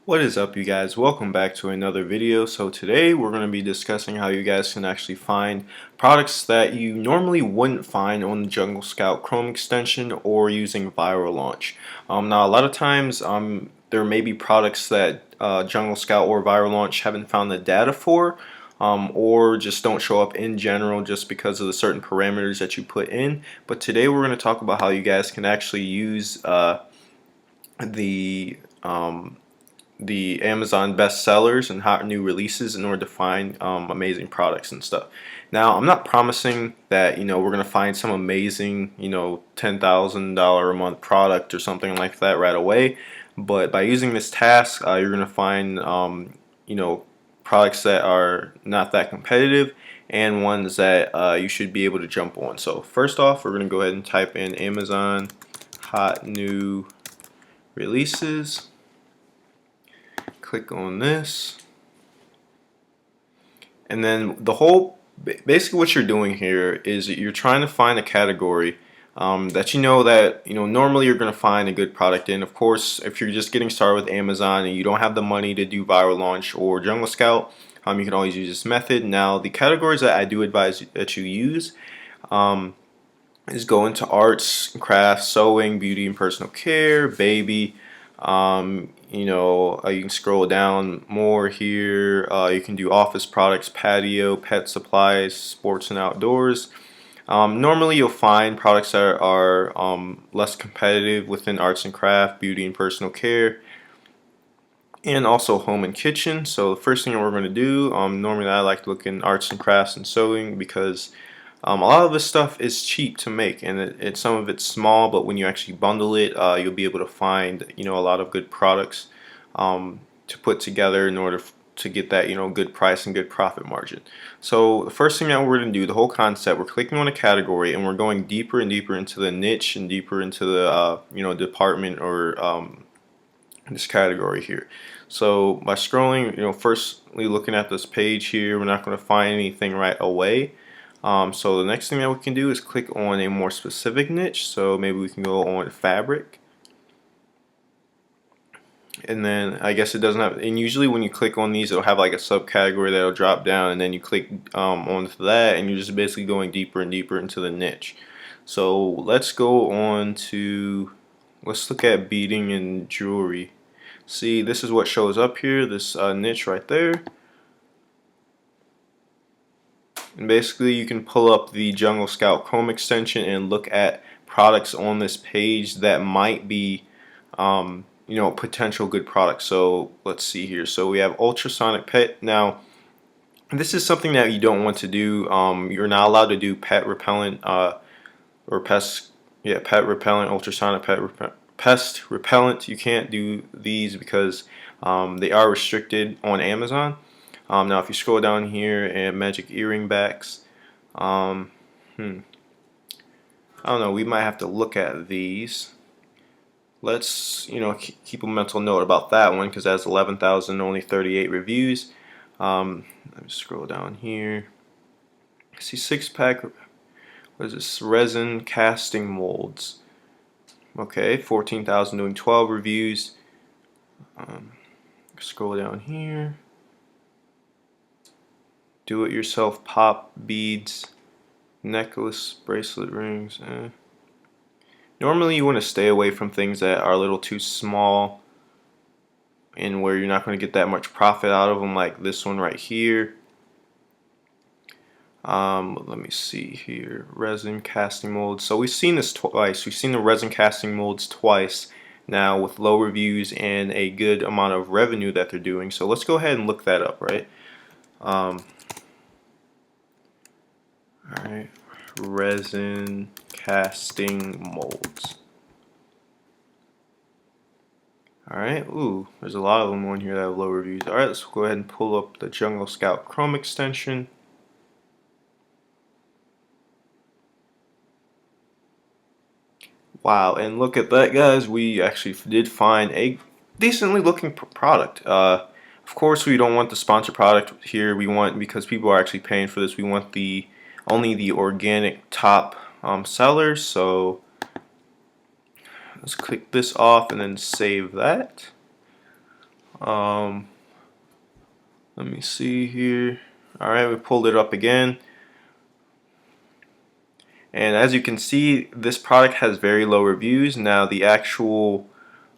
What is up, you guys? Welcome back to another video. So today we're going to be discussing how you guys can actually find products that you normally wouldn't find on the Jungle Scout Chrome extension or using Viral Launch. Now a lot of times there may be products that Jungle Scout or Viral Launch haven't found the data for, or just don't show up in general just because of the certain parameters that you put in. But today we're going to talk about how you guys can actually use the the Amazon bestsellers and hot new releases in order to find amazing products and stuff. Now, I'm not promising that we're gonna find some amazing $10,000 a month product or something like that right away, but by using this task, you're gonna find products that are not that competitive and ones that you should be able to jump on. So first off, we're gonna go ahead and type in Amazon hot new releases. Click on this, and then basically what you're doing here is that you're trying to find a category that normally you're going to find a good product in. Of course, if you're just getting started with Amazon and you don't have the money to do Viral Launch or Jungle Scout, you can always use this method. Now, the categories that I do advise that you use is go into arts, crafts, sewing, beauty and personal care, baby. You can scroll down more here. You can do office products, patio, pet supplies, sports and outdoors. Normally you'll find products that are less competitive within arts and craft, beauty and personal care, and also home and kitchen. So the first thing that we're going to do, normally I like to look in arts and crafts and sewing because a lot of this stuff is cheap to make, and some of it's small, but when you actually bundle it, you'll be able to find a lot of good products to put together in order to get that good price and good profit margin. So the first thing that we're going to do, the whole concept, we're clicking on a category and we're going deeper and deeper into the niche and deeper into the department or this category here. So by scrolling, firstly looking at this page here, we're not going to find anything right away. So the next thing that we can do is click on a more specific niche. So maybe we can go on fabric. And then I guess it doesn't have, and usually when you click on these, it'll have like a subcategory that'll drop down, and then you click onto that, and you're just basically going deeper and deeper into the niche. So let's go on to, let's look at beading and jewelry. See, this is what shows up here, this niche right there. And basically you can pull up the Jungle Scout Chrome extension and look at products on this page that might be potential good products. So let's see here. So we have ultrasonic pet. Now this is something that you don't want to do. You're not allowed to do pet repellent or pet repellent, ultrasonic pest repellent. You can't do these because they are restricted on Amazon. Now if you scroll down here and magic earring backs, I don't know, we might have to look at these. Let's keep a mental note about that one because that's 11,000, only 38 reviews. Let me scroll down here. I see 6-pack. What is this? Resin casting molds. Okay, 14,000, doing 12 reviews. Scroll down here. Do-it-yourself pop beads, necklace, bracelet, rings. Normally you want to stay away from things that are a little too small and where you're not going to get that much profit out of them, like this one right here. Let me see here. Resin casting molds. So we've seen this twice. We've seen the resin casting molds twice now with low reviews and a good amount of revenue that they're doing. So let's go ahead and look that up, right? Alright, resin casting molds. Alright, ooh, there's a lot of them on here that have low reviews. Alright, let's go ahead and pull up the Jungle Scout Chrome extension. Wow, and look at that, guys. We actually did find a decently looking product. Of course, we don't want the sponsored product here. We want, because people are actually paying for this, we want only the organic top sellers. So let's click this off and then save that. Um, let me see here. All right, we pulled it up again. And as you can see, this product has very low reviews. Now the actual,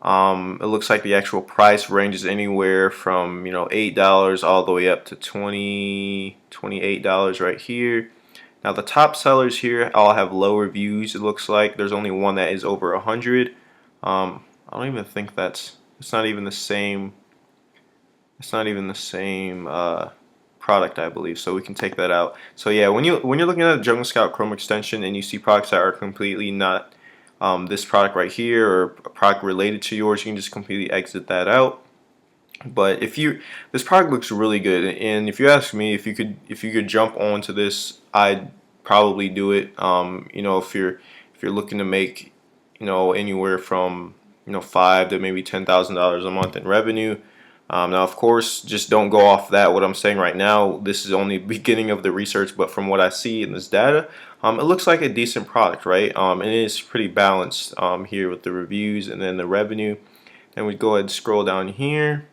it looks like the actual price ranges anywhere from $8 all the way up to $28 right here. Now the top sellers here all have low reviews. It looks like there's only one that is over 100. I don't even think it's not even the same. It's not even the same product, I believe. So we can take that out. So yeah, when you're looking at a Jungle Scout Chrome extension and you see products that are completely not this product right here or a product related to yours, you can just completely exit that out. But this product looks really good, and if you ask me, if you could jump onto this, I'd probably do it. If you're looking to make anywhere from $5 to maybe $10,000 a month in revenue. Now, of course, just don't go off that. What I'm saying right now, this is only beginning of the research, but from what I see in this data, it looks like a decent product, right? And it is pretty balanced here with the reviews and then the revenue. Then we go ahead and scroll down here.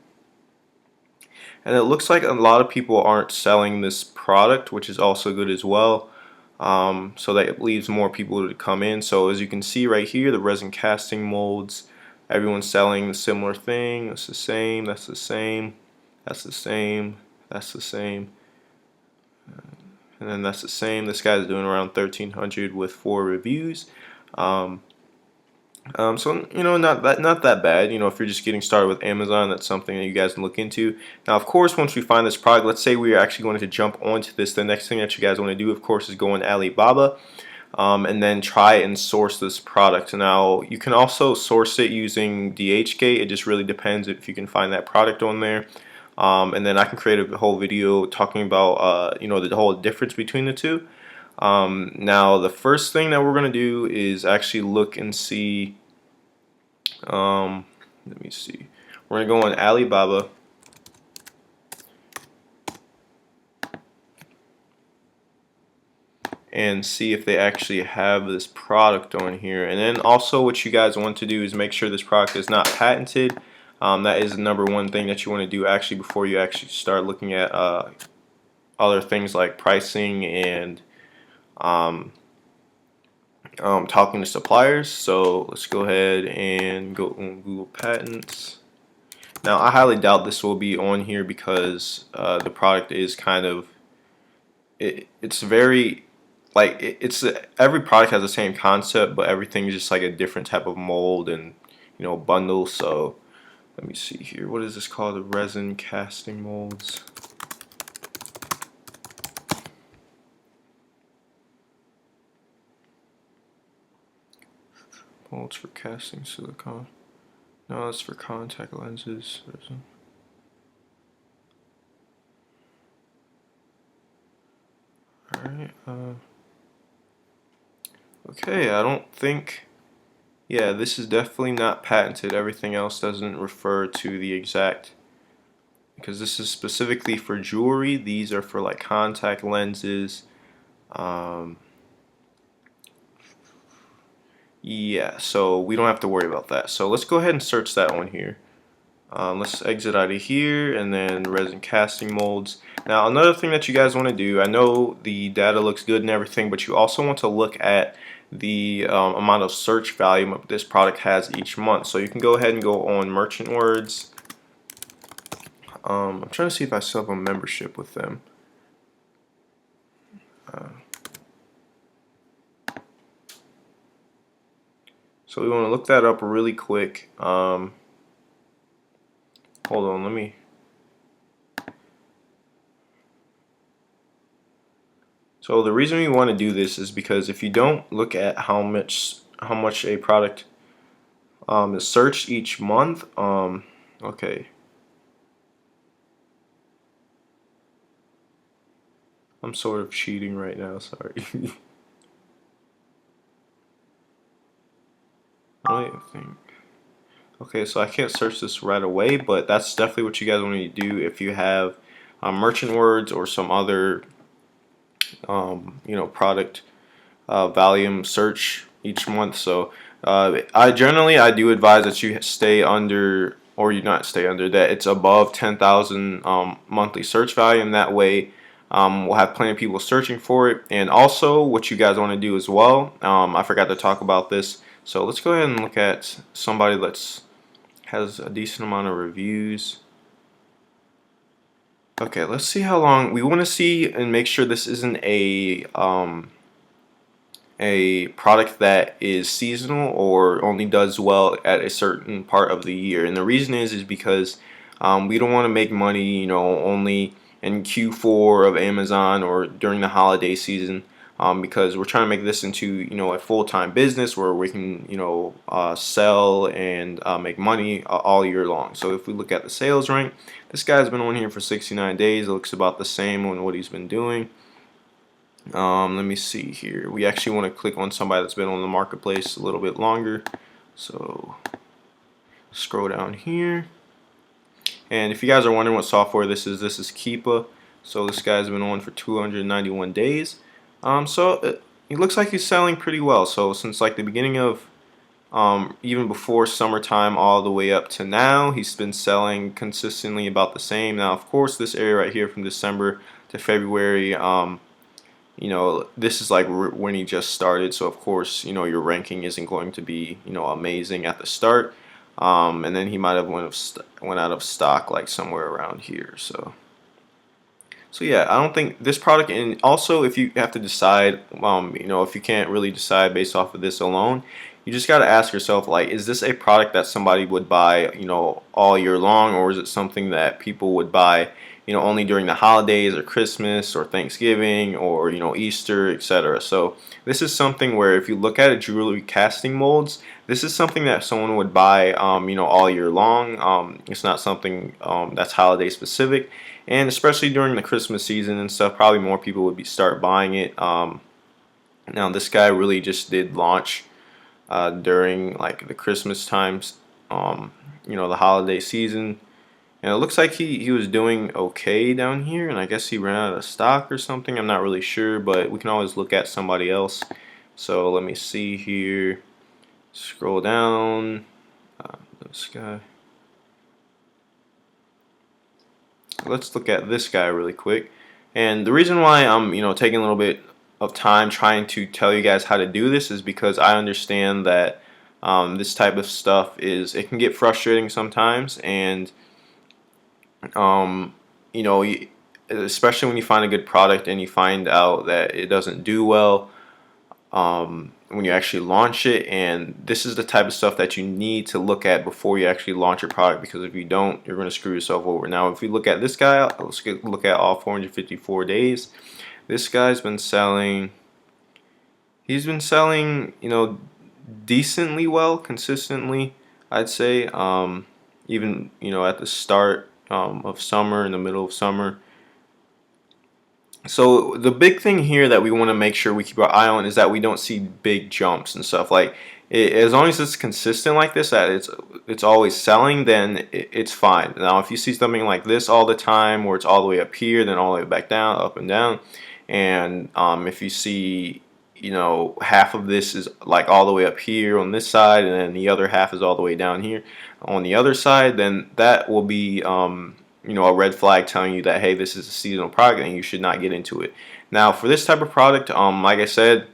And it looks like a lot of people aren't selling this product, which is also good as well. So that leaves more people to come in. So as you can see right here, the resin casting molds, everyone's selling a similar thing. That's the same, that's the same, that's the same, that's the same, and then that's the same. This guy's doing around 1,300 with 4 reviews. So not that bad. If you're just getting started with Amazon, that's something that you guys can look into. Now, of course, once we find this product, let's say we are actually going to jump onto this. The next thing that you guys want to do, of course, is go on Alibaba, and then try and source this product. Now, you can also source it using DHgate. It just really depends if you can find that product on there. And then I can create a whole video talking about the whole difference between the two. Now the first thing that we're going to do is actually look and see, let me see, we're going to go on Alibaba and see if they actually have this product on here. And then also what you guys want to do is make sure this product is not patented. That is the #1 thing that you want to do actually before you actually start looking at other things like pricing and talking to suppliers. So let's go ahead and go on Google Patents. Now I highly doubt this will be on here because the product is kind of it's very like it's every product has the same concept, but everything is just like a different type of mold and bundle. So let me see here. What is this called? The resin casting molds. Molds for casting silicone. No, that's for contact lenses. Alright, okay, I don't think, yeah, this is definitely not patented. Everything else doesn't refer to the exact, because this is specifically for jewelry. These are for like contact lenses. Yeah, so we don't have to worry about that. So let's go ahead and search that one here. Let's exit out of here and then resin casting molds. Now another thing that you guys want to do, I know the data looks good and everything, but you also want to look at the amount of search volume this product has each month. So you can go ahead and go on Merchant Words. I'm trying to see if I still have a membership with them. So we want to look that up really quick. Hold on, let me. So the reason we want to do this is because if you don't look at how much a product is searched each month, okay. I'm sort of cheating right now, sorry. I think. Okay, so I can't search this right away, but that's definitely what you guys want to do if you have Merchant Words or some other product volume search each month. So I do advise that you stay under or you not stay under, that it's above 10,000 monthly search value, and that way we'll have plenty of people searching for it. And also what you guys want to do as well, I forgot to talk about this, so let's go ahead and look at somebody that's has a decent amount of reviews. Okay, let's see how long we want to see and make sure this isn't a product that is seasonal or only does well at a certain part of the year. And the reason is because we don't want to make money, only in Q4 of Amazon or during the holiday season, because we're trying to make this into, a full-time business where we can, sell and make money all year long. So if we look at the sales rank, this guy's been on here for 69 days. It looks about the same on what he's been doing. Let me see here. We actually want to click on somebody that's been on the marketplace a little bit longer. So scroll down here. And if you guys are wondering what software this is Keepa. So this guy's been on for 291 days. So it looks like he's selling pretty well. So since like the beginning of even before summertime all the way up to now, he's been selling consistently about the same. Now, of course, this area right here from December to February, this is like when he just started, so of course, your ranking isn't going to be, amazing at the start. And then he might have went out of stock like somewhere around here. So yeah, I don't think this product, and also if you have to decide, if you can't really decide based off of this alone, you just got to ask yourself, like, is this a product that somebody would buy, all year long, or is it something that people would buy, only during the holidays or Christmas or Thanksgiving or, Easter, etc. So this is something where if you look at jewelry casting molds, this is something that someone would buy, all year long. It's not something that's holiday specific, and especially during the Christmas season and stuff, probably more people would start buying it. Now this guy really just did launch during like the Christmas times, the holiday season. And it looks like he was doing okay down here, and I guess he ran out of stock or something. I'm not really sure, but we can always look at somebody else. So let me see here. Scroll down. This guy. Let's look at this guy really quick. And the reason why I'm, taking a little bit of time trying to tell you guys how to do this is because I understand that this type of stuff it can get frustrating sometimes, and especially when you find a good product and you find out that it doesn't do well when you actually launch it. And this is the type of stuff that you need to look at before you actually launch your product, because if you don't, you're going to screw yourself over. Now, if we look at this guy, let's look at all 454 days. This guy's been selling. He's been selling, decently well, consistently, I'd say. Even at the start of summer, in the middle of summer. So the big thing here that we want to make sure we keep our eye on is that we don't see big jumps and stuff. Like as long as it's consistent like this, that it's always selling, then it's fine. Now if you see something like this all the time, where it's all the way up here, then all the way back down, up and down, and if you see half of this is like all the way up here on this side, and then the other half is all the way down here on the other side, then that will be a red flag telling you that, hey, this is a seasonal product and you should not get into it. Now for this type of product, like I said,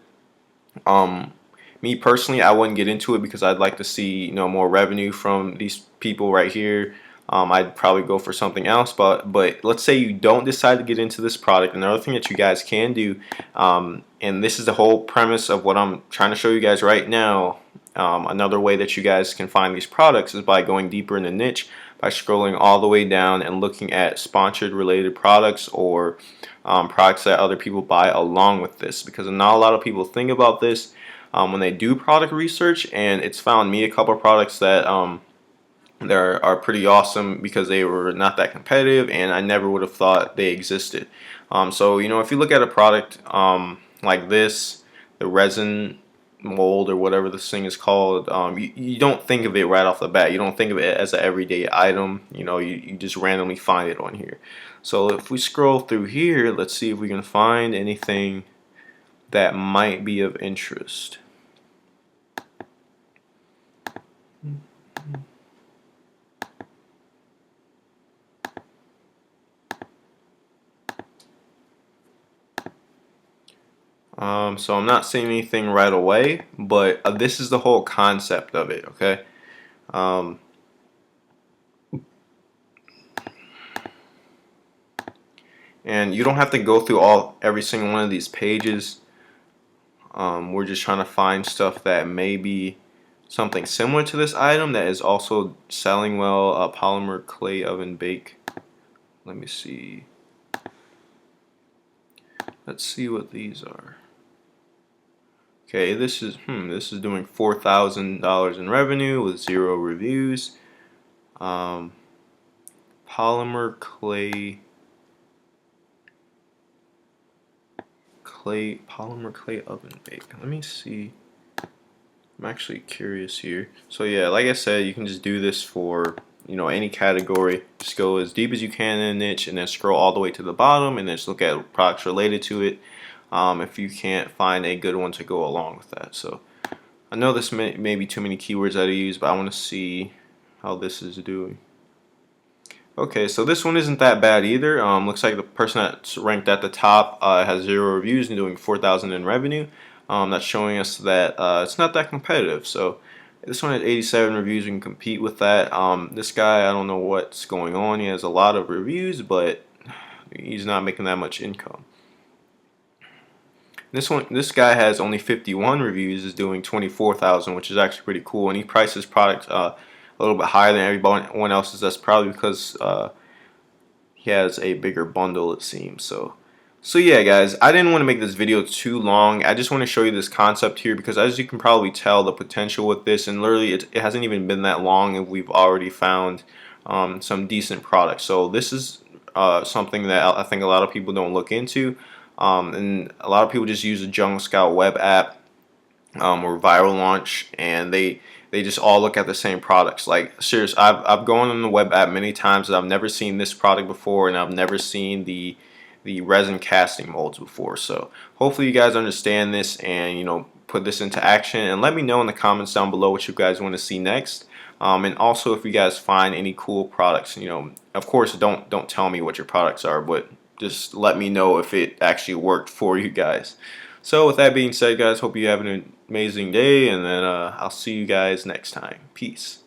me personally, I wouldn't get into it because I'd like to see more revenue from these people right here. I'd probably go for something else, but let's say you don't decide to get into this product. Another thing that you guys can do, and this is the whole premise of what I'm trying to show you guys right now, another way that you guys can find these products is by going deeper in the niche, by scrolling all the way down and looking at sponsored related products, or products that other people buy along with this, because not a lot of people think about this when they do product research. And it's found me a couple of products that are pretty awesome because they were not that competitive, and I never would have thought they existed. So if you look at a product like this, the resin mold or whatever this thing is called, you don't think of it right off the bat. You don't think of it as an everyday item. You just randomly find it on here. So if we scroll through here, let's see if we can find anything that might be of interest. So I'm not saying anything right away, but this is the whole concept of it, okay? Um, and you don't have to go through every single one of these pages. We're just trying to find stuff that may be something similar to this item that is also selling well. Polymer clay oven bake. Let me see. Let's see what these are. Okay, this is doing $4,000 in revenue with 0 reviews. Um, polymer polymer clay oven bake. Let me see. I'm actually curious here. So yeah, like I said, you can just do this for any category. Just go as deep as you can in a niche, and then scroll all the way to the bottom, and then just look at products related to it. If you can't find a good one to go along with that. So I know this may be too many keywords that I use, but I want to see how this is doing. Okay, so this one isn't that bad either. Looks like the person that's ranked at the top has 0 reviews and doing 4,000 in revenue. That's showing us that it's not that competitive. So this one has 87 reviews. We can compete with that. This guy, I don't know what's going on. He has a lot of reviews, but he's not making that much income. This guy has only 51 reviews, is doing 24,000, which is actually pretty cool. And he priced his product a little bit higher than everyone else's. That's probably because he has a bigger bundle, it seems. So yeah, guys, I didn't want to make this video too long. I just want to show you this concept here because, as you can probably tell, the potential with this, and literally it hasn't even been that long, and we've already found some decent products. So this is something that I think a lot of people don't look into. And a lot of people just use the Jungle Scout web app or Viral Launch, and they just all look at the same products. Like, seriously, I've gone on the web app many times, and I've never seen this product before, and I've never seen the resin casting molds before. So hopefully you guys understand this and put this into action, and let me know in the comments down below what you guys want to see next. And also, if you guys find any cool products, of course, don't tell me what your products are, but just let me know if it actually worked for you guys. So with that being said, guys, hope you have an amazing day, and then I'll see you guys next time. Peace.